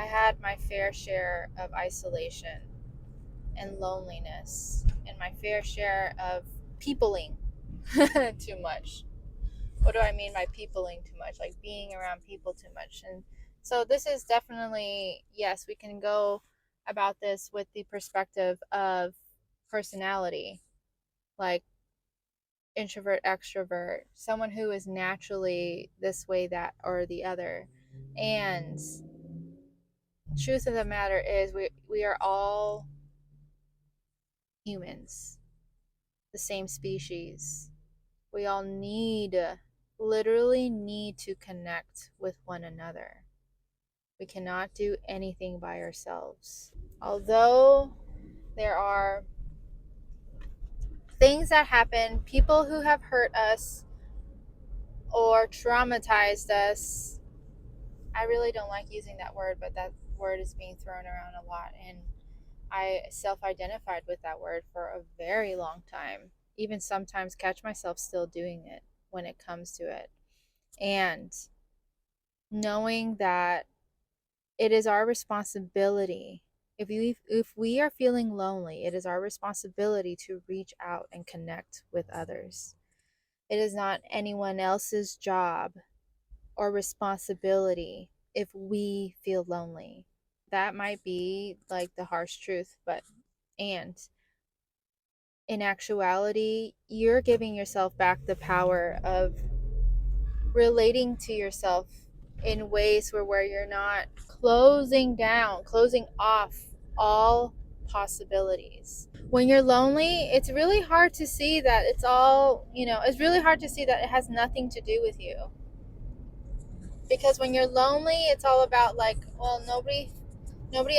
had my fair share of isolation and loneliness, and my fair share of peopling too much. What do I mean by peopling too much? Like being around people too much. And so this is definitely, yes, we can go about this with the perspective of personality, like introvert, extrovert, someone who is naturally this way, that, or the other. And truth of the matter is we are all humans, the same species. We all need, literally need to connect with one another. We cannot do anything by ourselves. Although there are things that happen, people who have hurt us or traumatized us, I really don't like using that word, but that word is being thrown around a lot. And I self identified with that word for a very long time. Even sometimes catch myself still doing it when it comes to it. And knowing that it is our responsibility, if we are feeling lonely, it is our responsibility to reach out and connect with others. It is not anyone else's job or responsibility if we feel lonely. That might be like the harsh truth, but and in actuality, you're giving yourself back the power of relating to yourself in ways where you're not closing off all possibilities. When you're lonely, it's really hard to see that it's really hard to see that it has nothing to do with you. Because when you're lonely, it's all about like, well, nobody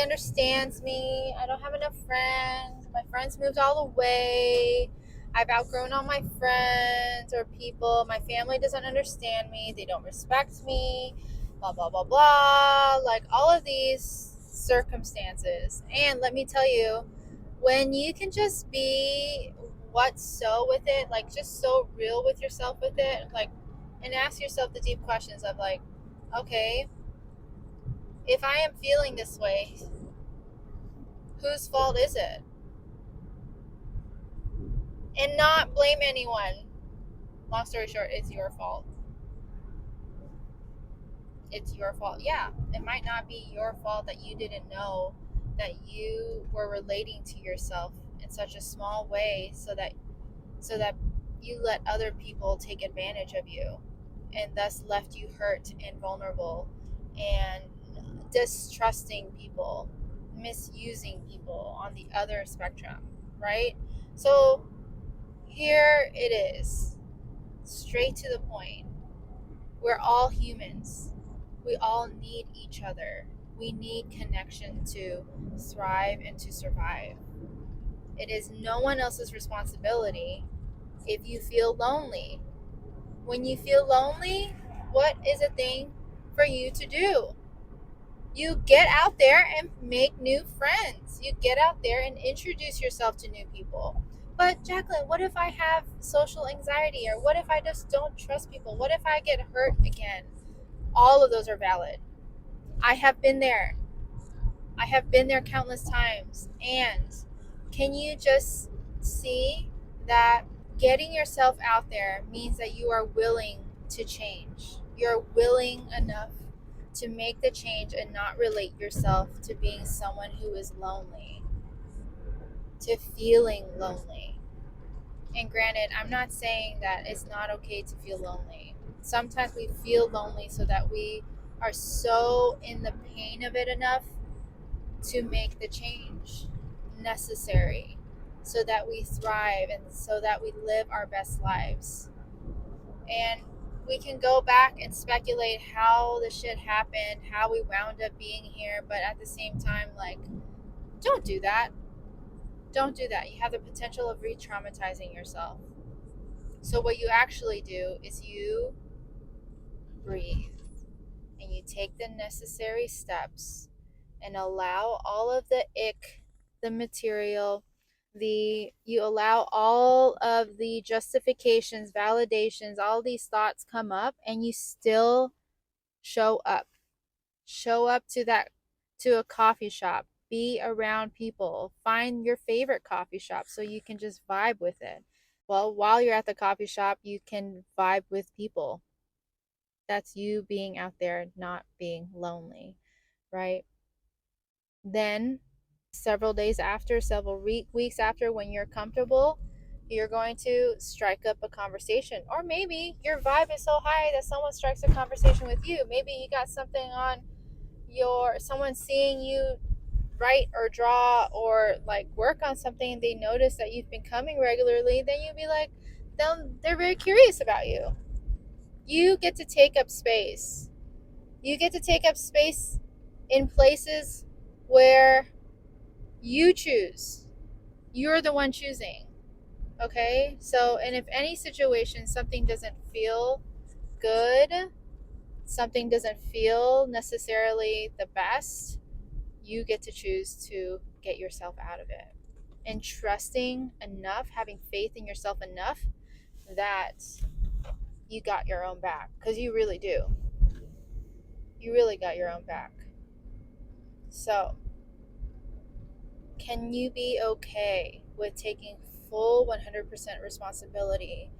understands me. I don't have enough friends. My friends moved all away. I've outgrown all my friends or people. My family doesn't understand me. They don't respect me. Blah, blah, blah, blah. Like all of these circumstances. And let me tell you, when you can just be what's so with it, like just so real with yourself with it, like, and ask yourself the deep questions of like, okay, if I am feeling this way, whose fault is it? And not blame anyone. Long story short, it's your fault. It's your fault. Yeah, it might not be your fault that you didn't know that you were relating to yourself in such a small way so that you let other people take advantage of you and thus left you hurt and vulnerable and distrusting people, misusing people on the other spectrum, right? So here it is, straight to the point. We're all humans. We all need each other. We need connection to thrive and to survive. It is no one else's responsibility if you feel lonely. When you feel lonely, what is a thing for you to do? You get out there and make new friends. You get out there and introduce yourself to new people. But Jacqueline, what if I have social anxiety? Or what if I just don't trust people? What if I get hurt again? All of those are valid. I have been there. I have been there countless times. And can you just see that getting yourself out there means that you are willing to change? You're willing enough to make the change and not relate yourself to being someone who is lonely, to feeling lonely. And granted, I'm not saying that it's not okay to feel lonely. Sometimes we feel lonely so that we are so in the pain of it enough to make the change necessary so that we thrive and so that we live our best lives. And we can go back and speculate how the shit happened, how we wound up being here, but at the same time, like, don't do that. Don't do that. You have the potential of re traumatizing yourself. So, what you actually do is you breathe and you take the necessary steps and allow all of the ick, the material, you allow all of the justifications, validations, all these thoughts come up, and you still show up. Show up to that to a coffee shop, be around people, find your favorite coffee shop so you can just vibe with it. Well, while you're at the coffee shop, you can vibe with people. That's you being out there, not being lonely, right? Then, several days after, several weeks after, when you're comfortable, you're going to strike up a conversation. Or maybe your vibe is so high that someone strikes a conversation with you. Maybe you got something on someone seeing you write or draw or like work on something, and they notice that you've been coming regularly, then you'll be like, they're very curious about you. You get to take up space. You get to take up space in places where you choose. You're the one choosing. Okay? So, and if any situation something doesn't feel good, something doesn't feel necessarily the best, you get to choose to get yourself out of it. And trusting enough, having faith in yourself enough that you got your own back. Because you really do. You really got your own back. So, can you be okay with taking full 100% responsibility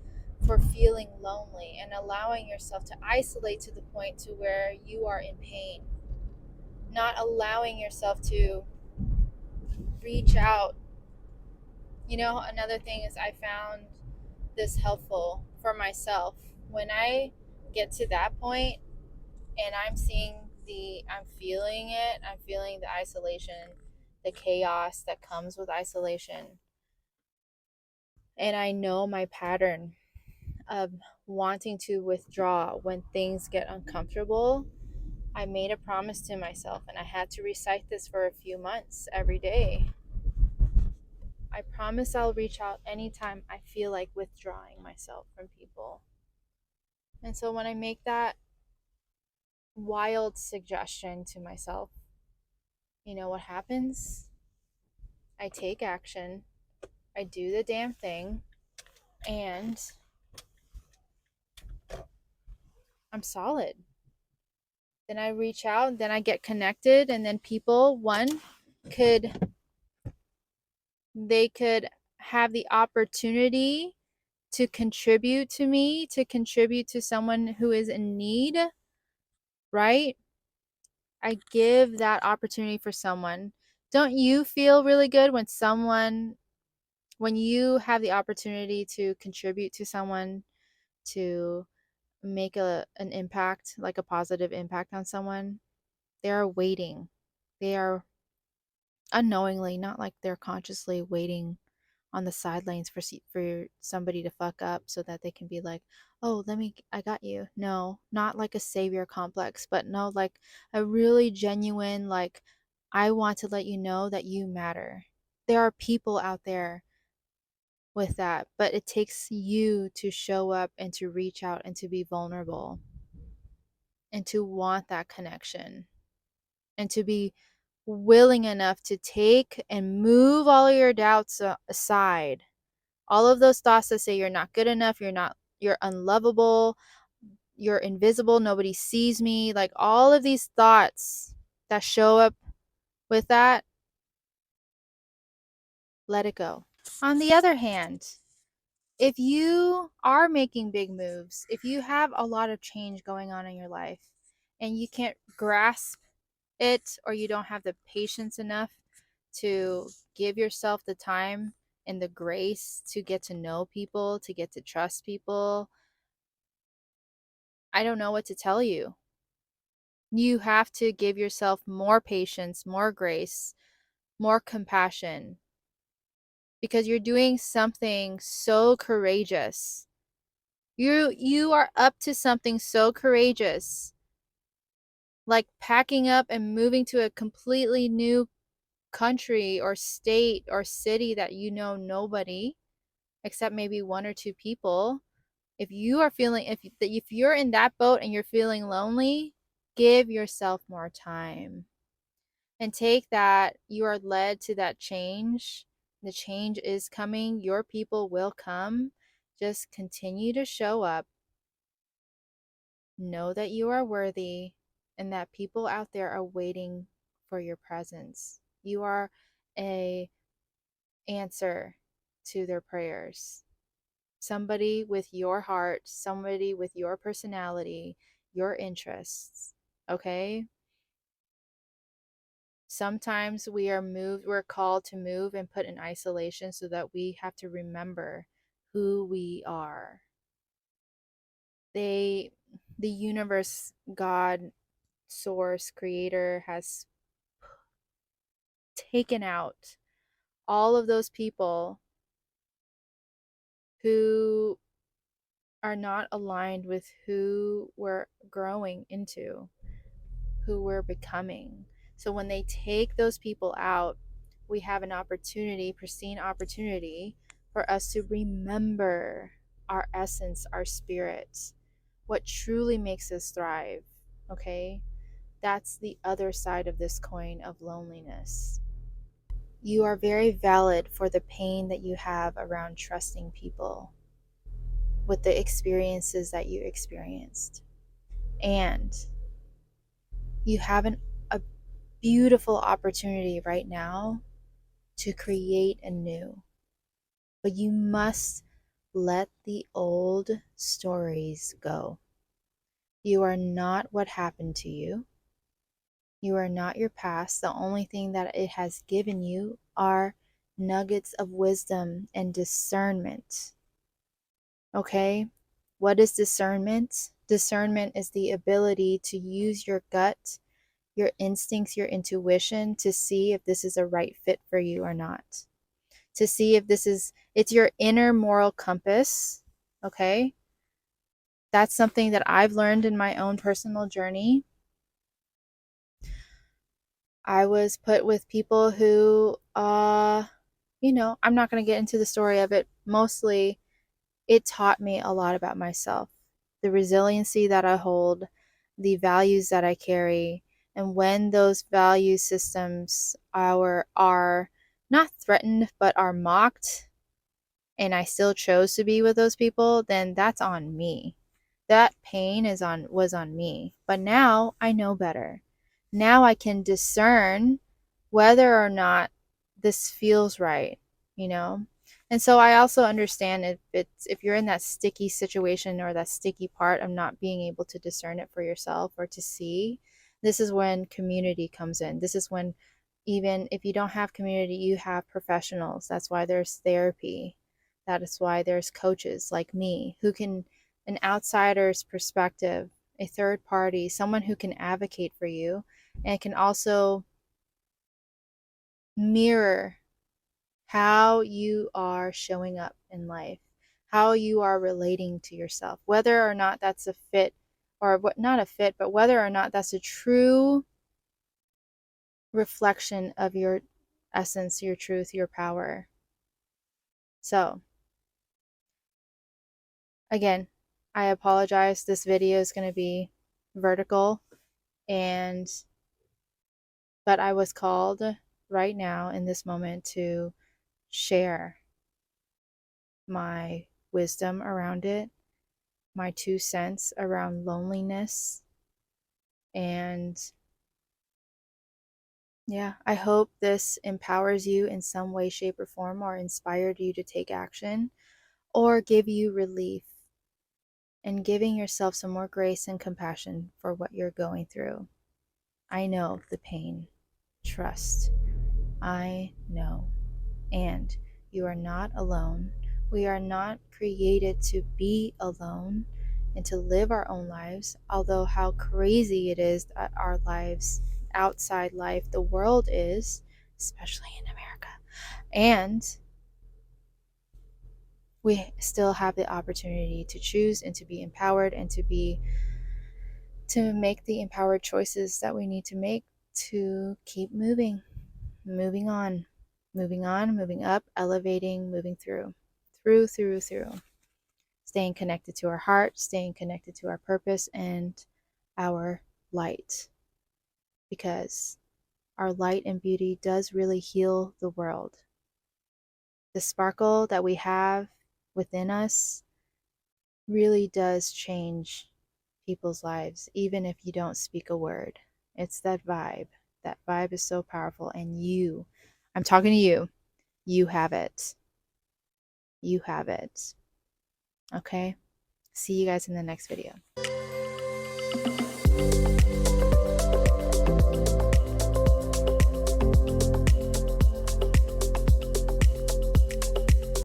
for feeling lonely and allowing yourself to isolate to the point to where you are in pain? Not allowing yourself to reach out. You know, another thing is I found this helpful for myself. When I get to that point and I'm feeling it, I'm feeling the isolation, the chaos that comes with isolation. And I know my pattern of wanting to withdraw when things get uncomfortable. I made a promise to myself, and I had to recite this for a few months every day. I promise I'll reach out anytime I feel like withdrawing myself from people. And so when I make that wild suggestion to myself, you know what happens? I take action, I do the damn thing, and I'm solid. Then I reach out, then I get connected, and then people, one, could they could have the opportunity to contribute to me, to contribute to someone who is in need, right? I give that opportunity for someone. Don't you feel really good when you have the opportunity to contribute to someone, to make an impact, like a positive impact on someone? They are waiting. They are unknowingly, not like they're consciously waiting on the sidelines for somebody to fuck up so that they can be like, "Oh, I got you." No, not like a savior complex, but no, like a really genuine, like, I want to let you know that you matter. There are people out there with that, but it takes you to show up and to reach out and to be vulnerable and to want that connection and to be willing enough to take and move all of your doubts aside. All of those thoughts that say you're not good enough, you're unlovable, you're invisible, nobody sees me, like all of these thoughts that show up with that, let it go. On the other hand, if you are making big moves, if you have a lot of change going on in your life and you can't grasp it, or you don't have the patience enough to give yourself the time and the grace to get to know people, to get to trust people, I don't know what to tell you. You have to give yourself more patience, more grace, more compassion, because you're doing something so courageous. You are up to something so courageous, like packing up and moving to a completely new country or state or city that you know nobody except maybe one or two people. If you are feeling if you're in that boat and you're feeling lonely, give yourself more time. And take that you are led to that change. The change is coming. Your people will come. Just continue to show up. Know that you are worthy and that people out there are waiting for your presence. You are a answer to their prayers. Somebody with your heart, somebody with your personality, your interests. Okay? Sometimes we're called to move and put in isolation so that we have to remember who we are. The universe, God, source, creator has taken out all of those people who are not aligned with who we're growing into, who we're becoming. So when they take those people out, we have an opportunity, pristine opportunity, for us to remember our essence, our spirit, what truly makes us thrive. Okay? That's the other side of this coin of loneliness. You are very valid for the pain that you have around trusting people with the experiences that you experienced. And you have a beautiful opportunity right now to create anew. But you must let the old stories go. You are not what happened to you. You are not your past. The only thing that it has given you are nuggets of wisdom and discernment. Okay? What is discernment? Discernment is the ability to use your gut, your instincts, your intuition to see if this is a right fit for you or not. To see if it's your inner moral compass. Okay? That's something that I've learned in my own personal journey. I was put with people who, I'm not going to get into the story of it. Mostly, it taught me a lot about myself, the resiliency that I hold, the values that I carry. And when those value systems are not threatened, but are mocked, and I still chose to be with those people, then that's on me. That pain was on me. But now I know better. Now I can discern whether or not this feels right, you know? And so I also understand if you're in that sticky situation or that sticky part of not being able to discern it for yourself or to see, this is when community comes in. This is when, even if you don't have community, you have professionals. That's why there's therapy. That is why there's coaches like me who can, an outsider's perspective, a third party, someone who can advocate for you and can also mirror how you are showing up in life, how you are relating to yourself, whether or not that's a fit, or what, not a fit, but whether or not that's a true reflection of your essence, your truth, your power. So, again, I apologize. This video is going to be vertical, and but I was called right now in this moment to share my wisdom around it, my 2 cents around loneliness. And yeah, I hope this empowers you in some way, shape, or form, or inspired you to take action, or give you relief and giving yourself some more grace and compassion for what you're going through. I know the pain. Trust. I know. And you are not alone. We are not created to be alone and to live our own lives, although how crazy it is that our lives, outside life, the world is, especially in America. And we still have the opportunity to choose and to be empowered and to make the empowered choices that we need to make to keep moving on, moving up, elevating, moving through, staying connected to our heart, staying connected to our purpose and our light. Because our light and beauty does really heal the world. The sparkle that we have within us really does change people's lives, even if you don't speak a word. It's that vibe, That vibe is so powerful. And you, I'm talking to you, you have it. You have it. Okay? See you guys in the next video.